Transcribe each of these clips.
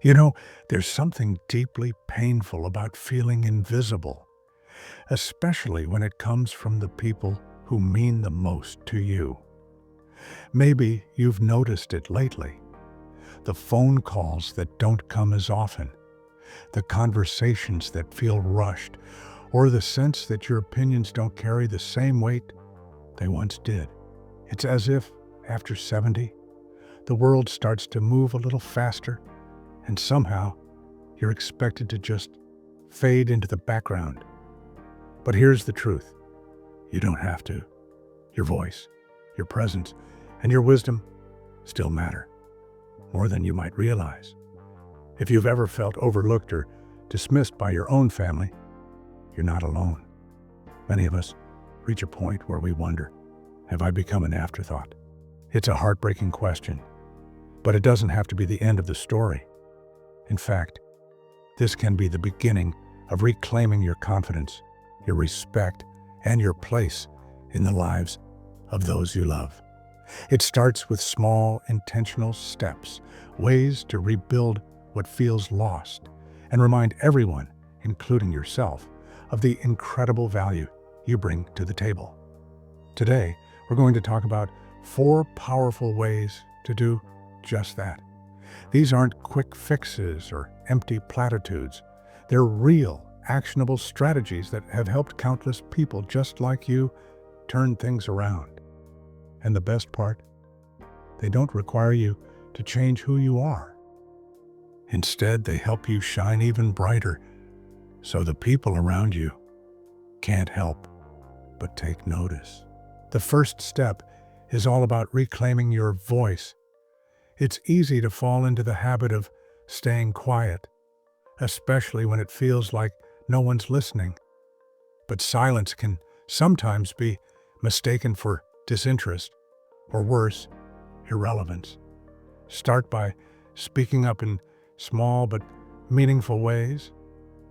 You know, there's something deeply painful about feeling invisible, especially when it comes from the people who mean the most to you. Maybe you've noticed it lately. The phone calls that don't come as often, the conversations that feel rushed, or the sense that your opinions don't carry the same weight they once did. It's as if, after 70, the world starts to move a little faster, and somehow you're expected to just fade into the background. But here's the truth. You don't have to. Your voice, your presence, and your wisdom still matter, more than you might realize. If you've ever felt overlooked or dismissed by your own family, you're not alone. Many of us reach a point where we wonder, have I become an afterthought? It's a heartbreaking question, but it doesn't have to be the end of the story. In fact, this can be the beginning of reclaiming your confidence, your respect, and your place in the lives of those you love. It starts with small, intentional steps, ways to rebuild what feels lost, and remind everyone, including yourself, of the incredible value you bring to the table. Today, we're going to talk about 4 powerful ways to do just that. These aren't quick fixes or empty platitudes. They're real, actionable strategies that have helped countless people just like you turn things around. And the best part, they don't require you to change who you are. Instead, they help you shine even brighter, so the people around you can't help but take notice. The first step is all about reclaiming your voice. It's easy to fall into the habit of staying quiet, especially when it feels like no one's listening. But silence can sometimes be mistaken for disinterest, or worse, irrelevance. Start by speaking up in small but meaningful ways.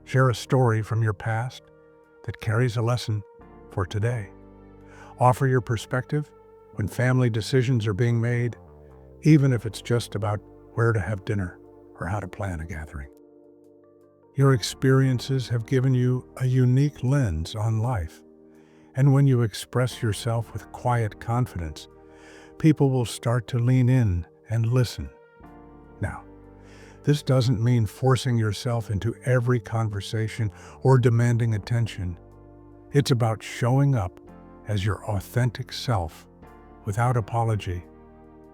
Share a story from your past that carries a lesson for today. Offer your perspective when family decisions are being made, even if it's just about where to have dinner or how to plan a gathering. Your experiences have given you a unique lens on life, and when you express yourself with quiet confidence, people will start to lean in and listen. Now, this doesn't mean forcing yourself into every conversation or demanding attention. It's about showing up as your authentic self without apology.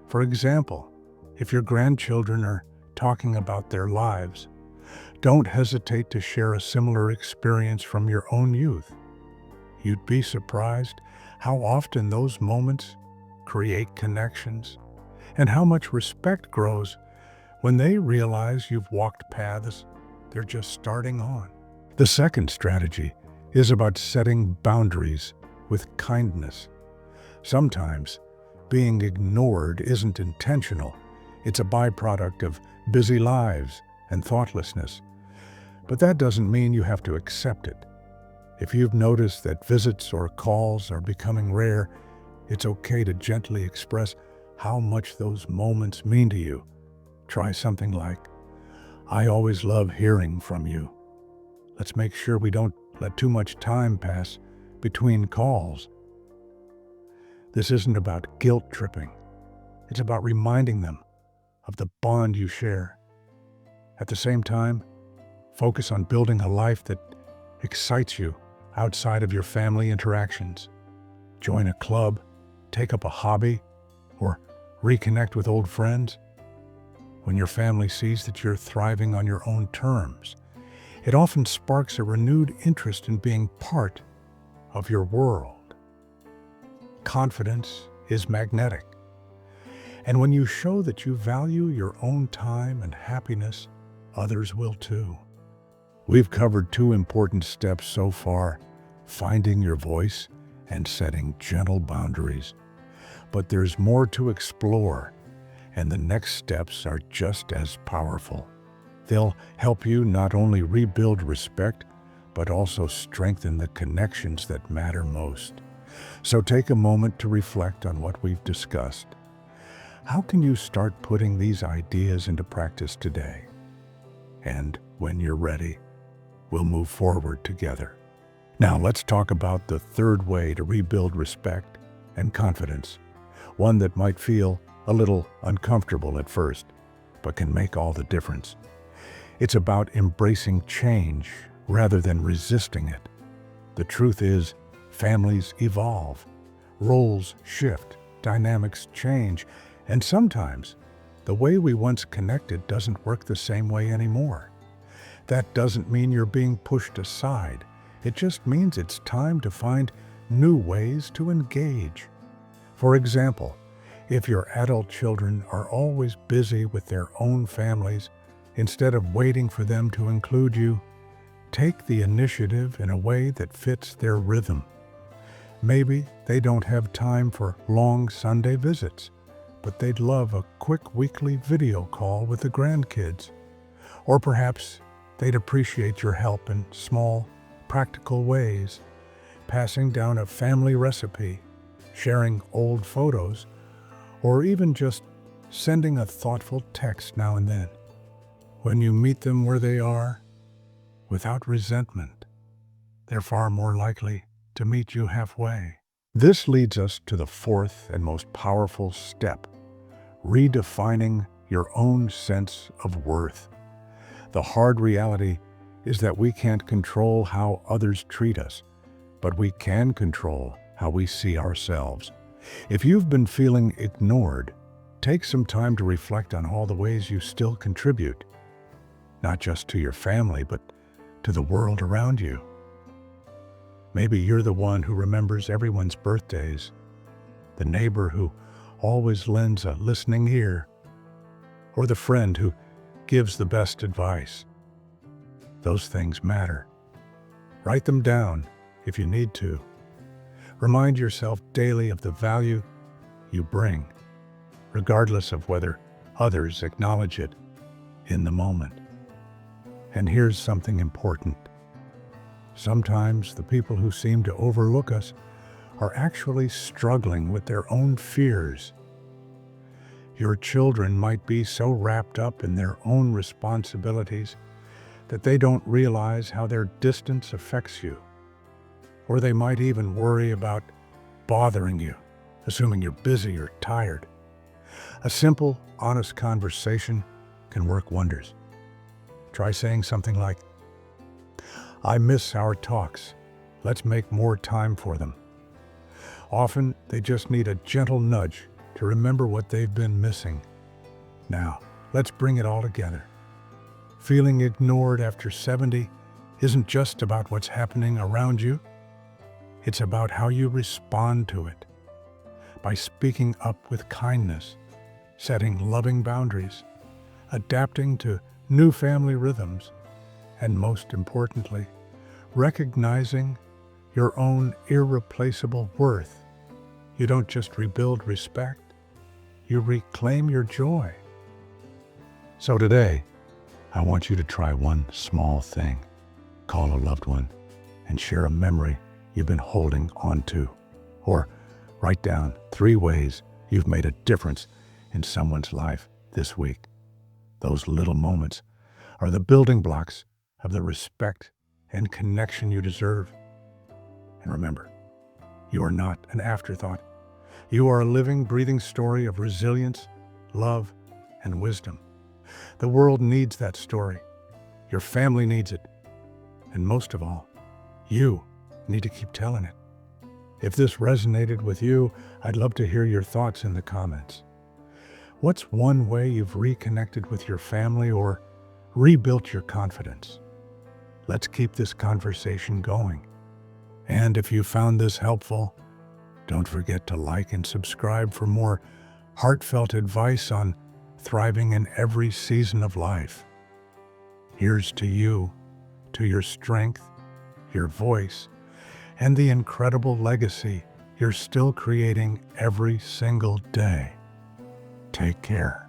For example, if your grandchildren are talking about their lives, don't hesitate to share a similar experience from your own youth. You'd be surprised how often those moments create connections, and how much respect grows when they realize you've walked paths they're just starting on. The second strategy is about setting boundaries with kindness. Sometimes being ignored isn't intentional. It's a byproduct of busy lives and thoughtlessness. But that doesn't mean you have to accept it. If you've noticed that visits or calls are becoming rare, it's okay to gently express how much those moments mean to you. Try something like, "I always love hearing from you. Let's make sure we don't let too much time pass between calls." This isn't about guilt tripping. It's about reminding them of the bond you share. At the same time, focus on building a life that excites you outside of your family interactions. Join a club, take up a hobby, or reconnect with old friends. When your family sees that you're thriving on your own terms, it often sparks a renewed interest in being part of your world. Confidence is magnetic, and when you show that you value your own time and happiness, others will too. We've covered 2 important steps so far: finding your voice and setting gentle boundaries. But there's more to explore, and the next steps are just as powerful. They'll help you not only rebuild respect, but also strengthen the connections that matter most. So take a moment to reflect on what we've discussed. How can you start putting these ideas into practice today? And when you're ready, we'll move forward together. Now let's talk about the third way to rebuild respect and confidence, one that might feel a little uncomfortable at first, but can make all the difference. It's about embracing change rather than resisting it. The truth is, families evolve, roles shift, dynamics change, and sometimes the way we once connected doesn't work the same way anymore. That doesn't mean you're being pushed aside. It just means it's time to find new ways to engage. For example, if your adult children are always busy with their own families, instead of waiting for them to include you, take the initiative in a way that fits their rhythm. Maybe they don't have time for long Sunday visits, but they'd love a quick weekly video call with the grandkids. Or perhaps they'd appreciate your help in small, practical ways, passing down a family recipe, sharing old photos, or even just sending a thoughtful text now and then. When you meet them where they are, without resentment, they're far more likely to meet you halfway. This leads us to the fourth and most powerful step: redefining your own sense of worth. The hard reality is that we can't control how others treat us, but we can control how we see ourselves. If you've been feeling ignored, take some time to reflect on all the ways you still contribute, not just to your family, but to the world around you. Maybe you're the one who remembers everyone's birthdays, the neighbor who always lends a listening ear, or the friend who gives the best advice. Those things matter. Write them down if you need to. Remind yourself daily of the value you bring, regardless of whether others acknowledge it in the moment. And here's something important. Sometimes the people who seem to overlook us are actually struggling with their own fears. Your children might be so wrapped up in their own responsibilities that they don't realize how their distance affects you. Or they might even worry about bothering you, assuming you're busy or tired. A simple, honest conversation can work wonders. Try saying something like, "I miss our talks. Let's make more time for them." Often, they just need a gentle nudge to remember what they've been missing. Now, let's bring it all together. Feeling ignored after 70 isn't just about what's happening around you. It's about how you respond to it. By speaking up with kindness, setting loving boundaries, adapting to new family rhythms, and most importantly, recognizing your own irreplaceable worth. You don't just rebuild respect, you reclaim your joy. So today, I want you to try one small thing. Call a loved one and share a memory you've been holding on to. Or write down 3 ways you've made a difference in someone's life this week. Those little moments are the building blocks of the respect and connection you deserve. And remember, you are not an afterthought. You are a living, breathing story of resilience, love, and wisdom. The world needs that story. Your family needs it. And most of all, you need to keep telling it. If this resonated with you, I'd love to hear your thoughts in the comments. What's one way you've reconnected with your family or rebuilt your confidence? Let's keep this conversation going. And if you found this helpful, don't forget to like and subscribe for more heartfelt advice on thriving in every season of life. Here's to you, to your strength, your voice, and the incredible legacy you're still creating every single day. Take care.